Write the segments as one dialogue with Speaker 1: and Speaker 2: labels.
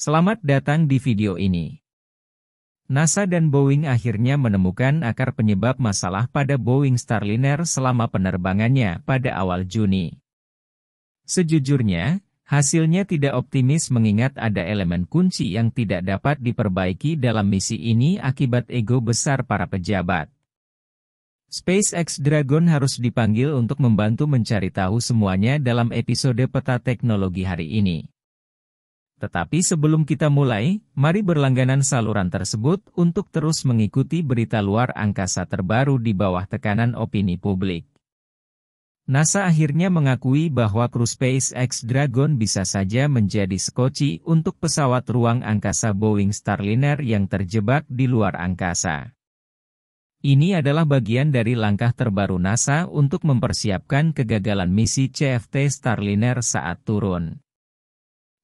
Speaker 1: Selamat datang di video ini. NASA dan Boeing akhirnya menemukan akar penyebab masalah pada Boeing Starliner selama penerbangannya pada awal Juni. Sejujurnya, hasilnya tidak optimis mengingat ada elemen kunci yang tidak dapat diperbaiki dalam misi ini akibat ego besar para pejabat. SpaceX Dragon harus dipanggil untuk membantu mencari tahu semuanya dalam episode Peta Teknologi hari ini. Tetapi sebelum kita mulai, mari berlangganan saluran tersebut untuk terus mengikuti berita luar angkasa terbaru di bawah tekanan opini publik. NASA akhirnya mengakui bahwa kru SpaceX Dragon bisa saja menjadi skoci untuk pesawat ruang angkasa Boeing Starliner yang terjebak di luar angkasa. Ini adalah bagian dari langkah terbaru NASA untuk mempersiapkan kegagalan misi CFT Starliner saat turun.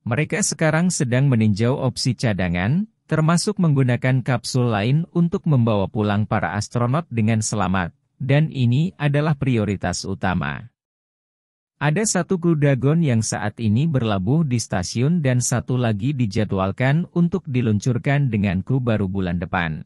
Speaker 1: Mereka sekarang sedang meninjau opsi cadangan, termasuk menggunakan kapsul lain untuk membawa pulang para astronot dengan selamat, dan ini adalah prioritas utama. Ada satu kru Dragon yang saat ini berlabuh di stasiun dan satu lagi dijadwalkan untuk diluncurkan dengan kru baru bulan depan.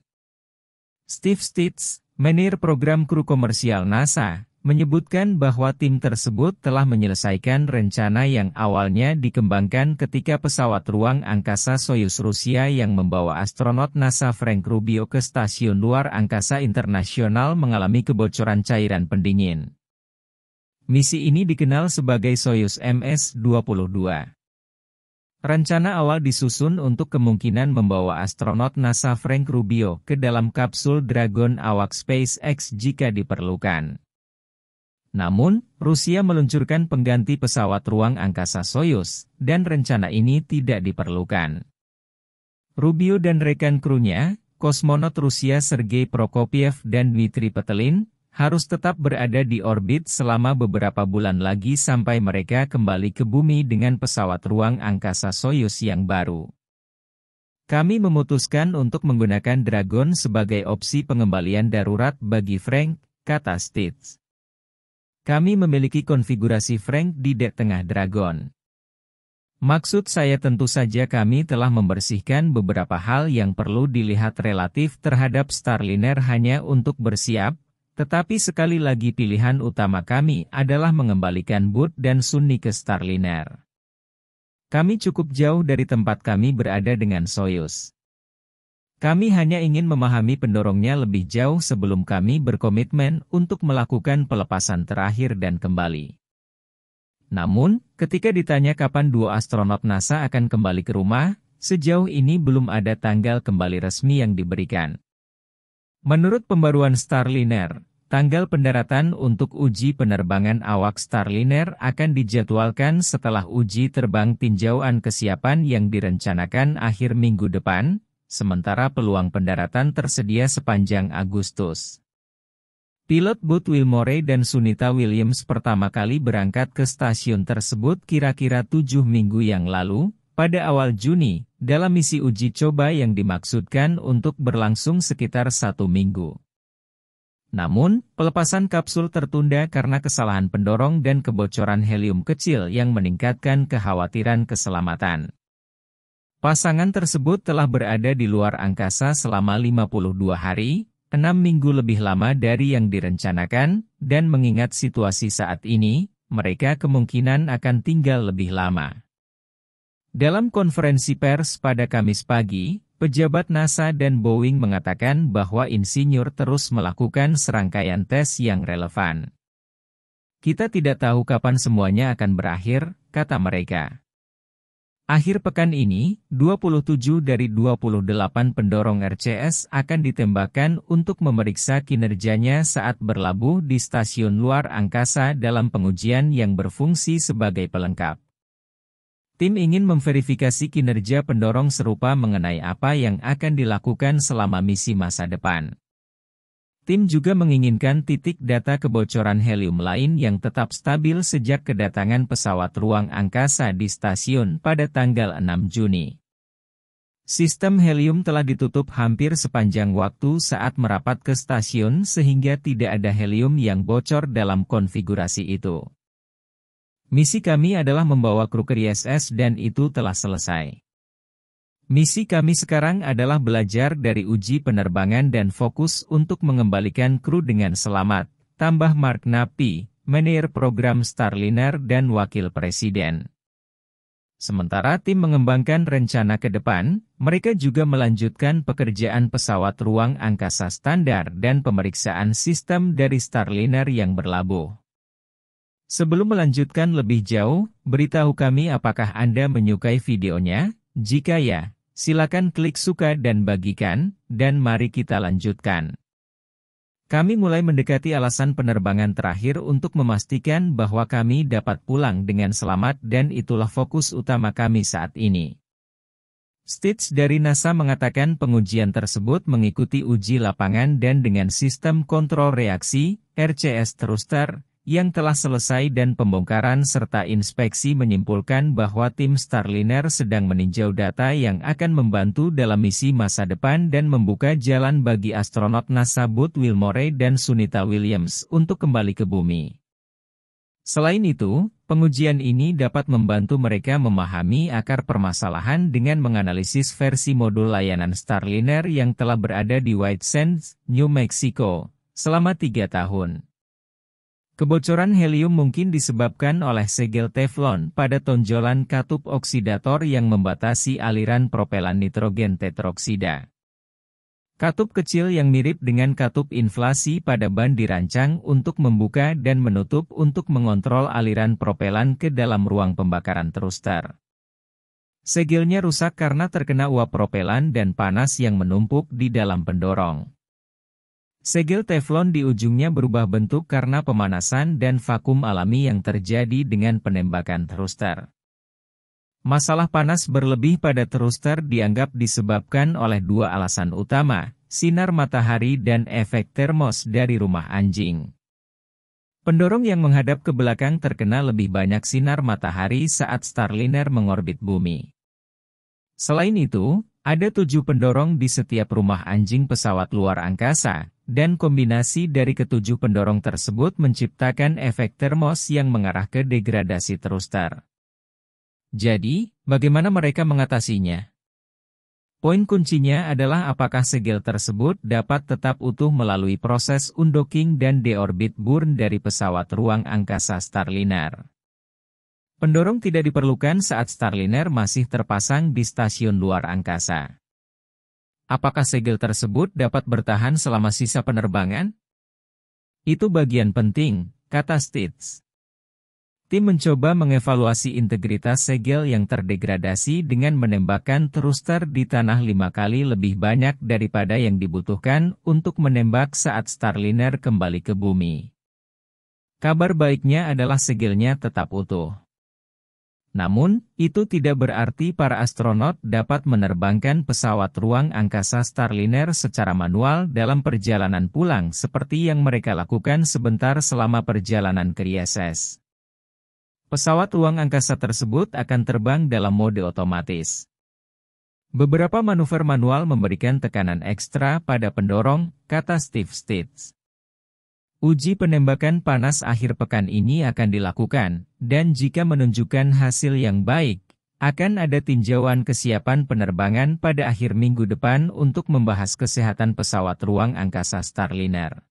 Speaker 1: Steve Stitz, manajer program kru komersial NASA, menyebutkan bahwa tim tersebut telah menyelesaikan rencana yang awalnya dikembangkan ketika pesawat ruang angkasa Soyuz Rusia yang membawa astronot NASA Frank Rubio ke Stasiun Luar Angkasa Internasional mengalami kebocoran cairan pendingin. Misi ini dikenal sebagai Soyuz MS-22. Rencana awal disusun untuk kemungkinan membawa astronot NASA Frank Rubio ke dalam kapsul Dragon awak SpaceX jika diperlukan. Namun, Rusia meluncurkan pengganti pesawat ruang angkasa Soyuz, dan rencana ini tidak diperlukan. Rubio dan rekan krunya, kosmonot Rusia Sergei Prokopiev dan Dmitry Petelin, harus tetap berada di orbit selama beberapa bulan lagi sampai mereka kembali ke bumi dengan pesawat ruang angkasa Soyuz yang baru. Kami memutuskan untuk menggunakan Dragon sebagai opsi pengembalian darurat bagi Frank, kata Stitz. Kami memiliki konfigurasi Frank di dek tengah Dragon. Maksud saya tentu saja kami telah membersihkan beberapa hal yang perlu dilihat relatif terhadap Starliner hanya untuk bersiap, tetapi sekali lagi pilihan utama kami adalah mengembalikan Bud dan Sunny ke Starliner. Kami cukup jauh dari tempat kami berada dengan Soyuz. Kami hanya ingin memahami pendorongnya lebih jauh sebelum kami berkomitmen untuk melakukan pelepasan terakhir dan kembali. Namun, ketika ditanya kapan dua astronot NASA akan kembali ke rumah, sejauh ini belum ada tanggal kembali resmi yang diberikan. Menurut pembaruan Starliner, tanggal pendaratan untuk uji penerbangan awak Starliner akan dijadwalkan setelah uji terbang tinjauan kesiapan yang direncanakan akhir minggu depan, sementara peluang pendaratan tersedia sepanjang Agustus. Pilot Bud Wilmore dan Sunita Williams pertama kali berangkat ke stasiun tersebut kira-kira 7 minggu yang lalu, pada awal Juni, dalam misi uji coba yang dimaksudkan untuk berlangsung sekitar 1 minggu. Namun, pelepasan kapsul tertunda karena kesalahan pendorong dan kebocoran helium kecil yang meningkatkan kekhawatiran keselamatan. Pasangan tersebut telah berada di luar angkasa selama 52 hari, 6 minggu lebih lama dari yang direncanakan, dan mengingat situasi saat ini, mereka kemungkinan akan tinggal lebih lama. Dalam konferensi pers pada Kamis pagi, pejabat NASA dan Boeing mengatakan bahwa insinyur terus melakukan serangkaian tes yang relevan. Kita tidak tahu kapan semuanya akan berakhir, kata mereka. Akhir pekan ini, 27 dari 28 pendorong RCS akan ditembakkan untuk memeriksa kinerjanya saat berlabuh di stasiun luar angkasa dalam pengujian yang berfungsi sebagai pelengkap. Tim ingin memverifikasi kinerja pendorong serupa mengenai apa yang akan dilakukan selama misi masa depan. Tim juga menginginkan titik data kebocoran helium lain yang tetap stabil sejak kedatangan pesawat ruang angkasa di stasiun pada tanggal 6 Juni. Sistem helium telah ditutup hampir sepanjang waktu saat merapat ke stasiun sehingga tidak ada helium yang bocor dalam konfigurasi itu. Misi kami adalah membawa kru ke ISS dan itu telah selesai. Misi kami sekarang adalah belajar dari uji penerbangan dan fokus untuk mengembalikan kru dengan selamat, tambah Mark Napi, Manajer Program Starliner dan Wakil Presiden. Sementara tim mengembangkan rencana ke depan, mereka juga melanjutkan pekerjaan pesawat ruang angkasa standar dan pemeriksaan sistem dari Starliner yang berlabuh. Sebelum melanjutkan lebih jauh, beritahu kami apakah Anda menyukai videonya. Jika ya, silakan klik suka dan bagikan, dan mari kita lanjutkan. Kami mulai mendekati alasan penerbangan terakhir untuk memastikan bahwa kami dapat pulang dengan selamat dan itulah fokus utama kami saat ini. Stitch dari NASA mengatakan pengujian tersebut mengikuti uji lapangan dan dengan sistem kontrol reaksi, RCS thruster, yang telah selesai dan pembongkaran serta inspeksi menyimpulkan bahwa tim Starliner sedang meninjau data yang akan membantu dalam misi masa depan dan membuka jalan bagi astronot NASA Buzz Wilmore dan Sunita Williams untuk kembali ke bumi. Selain itu, pengujian ini dapat membantu mereka memahami akar permasalahan dengan menganalisis versi modul layanan Starliner yang telah berada di White Sands, New Mexico, selama 3 tahun. Kebocoran helium mungkin disebabkan oleh segel teflon pada tonjolan katup oksidator yang membatasi aliran propelan nitrogen tetroksida. Katup kecil yang mirip dengan katup inflasi pada ban dirancang untuk membuka dan menutup untuk mengontrol aliran propelan ke dalam ruang pembakaran thruster. Segelnya rusak karena terkena uap propelan dan panas yang menumpuk di dalam pendorong. Segel teflon di ujungnya berubah bentuk karena pemanasan dan vakum alami yang terjadi dengan penembakan thruster. Masalah panas berlebih pada thruster dianggap disebabkan oleh 2 alasan utama, sinar matahari dan efek termos dari rumah anjing. Pendorong yang menghadap ke belakang terkena lebih banyak sinar matahari saat Starliner mengorbit bumi. Selain itu, ada 7 pendorong di setiap rumah anjing pesawat luar angkasa, dan kombinasi dari ke-7 pendorong tersebut menciptakan efek termos yang mengarah ke degradasi thruster. Jadi, bagaimana mereka mengatasinya? Poin kuncinya adalah apakah segel tersebut dapat tetap utuh melalui proses undocking dan deorbit burn dari pesawat ruang angkasa Starliner. Pendorong tidak diperlukan saat Starliner masih terpasang di stasiun luar angkasa. Apakah segel tersebut dapat bertahan selama sisa penerbangan? Itu bagian penting, kata Stitch. Tim mencoba mengevaluasi integritas segel yang terdegradasi dengan menembakkan thruster di tanah 5 kali lebih banyak daripada yang dibutuhkan untuk menembak saat Starliner kembali ke bumi. Kabar baiknya adalah segelnya tetap utuh. Namun, itu tidak berarti para astronot dapat menerbangkan pesawat ruang angkasa Starliner secara manual dalam perjalanan pulang seperti yang mereka lakukan sebentar selama perjalanan ke ISS. Pesawat ruang angkasa tersebut akan terbang dalam mode otomatis. Beberapa manuver manual memberikan tekanan ekstra pada pendorong, kata Steve Stitch. Uji penembakan panas akhir pekan ini akan dilakukan, dan jika menunjukkan hasil yang baik, akan ada tinjauan kesiapan penerbangan pada akhir minggu depan untuk membahas kesehatan pesawat ruang angkasa Starliner.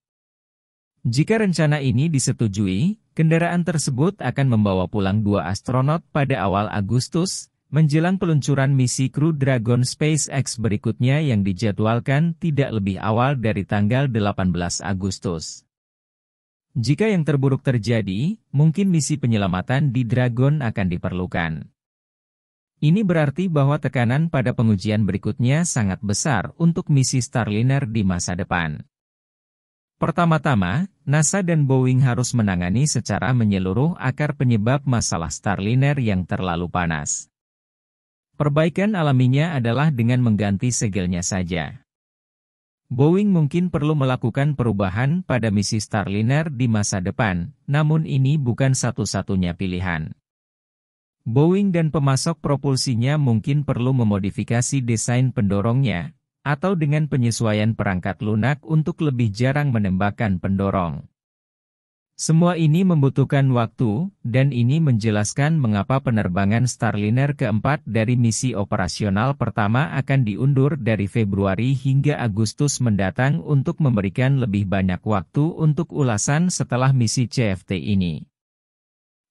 Speaker 1: Jika rencana ini disetujui, kendaraan tersebut akan membawa pulang 2 astronot pada awal Agustus, menjelang peluncuran misi Crew Dragon SpaceX berikutnya yang dijadwalkan tidak lebih awal dari tanggal 18 Agustus. Jika yang terburuk terjadi, mungkin misi penyelamatan di Dragon akan diperlukan. Ini berarti bahwa tekanan pada pengujian berikutnya sangat besar untuk misi Starliner di masa depan. Pertama-tama, NASA dan Boeing harus menangani secara menyeluruh akar penyebab masalah Starliner yang terlalu panas. Perbaikan alaminya adalah dengan mengganti segelnya saja. Boeing mungkin perlu melakukan perubahan pada misi Starliner di masa depan, namun ini bukan satu-satunya pilihan. Boeing dan pemasok propulsinya mungkin perlu memodifikasi desain pendorongnya, atau dengan penyesuaian perangkat lunak untuk lebih jarang menembakkan pendorong. Semua ini membutuhkan waktu, dan ini menjelaskan mengapa penerbangan Starliner keempat dari misi operasional pertama akan diundur dari Februari hingga Agustus mendatang untuk memberikan lebih banyak waktu untuk ulasan setelah misi CFT ini.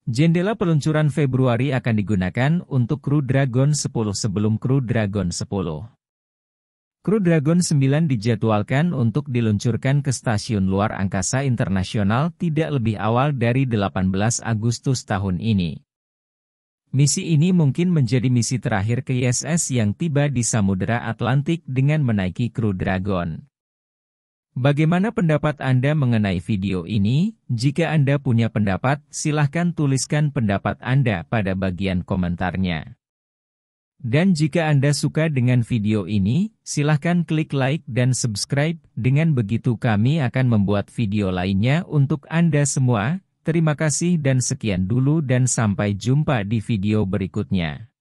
Speaker 1: Jendela peluncuran Februari akan digunakan untuk Crew Dragon 10 sebelum Crew Dragon 10. Crew Dragon 9 dijadwalkan untuk diluncurkan ke Stasiun Luar Angkasa Internasional tidak lebih awal dari 18 Agustus tahun ini. Misi ini mungkin menjadi misi terakhir ke ISS yang tiba di Samudera Atlantik dengan menaiki Crew Dragon. Bagaimana pendapat Anda mengenai video ini? Jika Anda punya pendapat, silahkan tuliskan pendapat Anda pada bagian komentarnya. Dan jika Anda suka dengan video ini, silahkan klik like dan subscribe, dengan begitu kami akan membuat video lainnya untuk Anda semua. Terima kasih dan sekian dulu dan sampai jumpa di video berikutnya.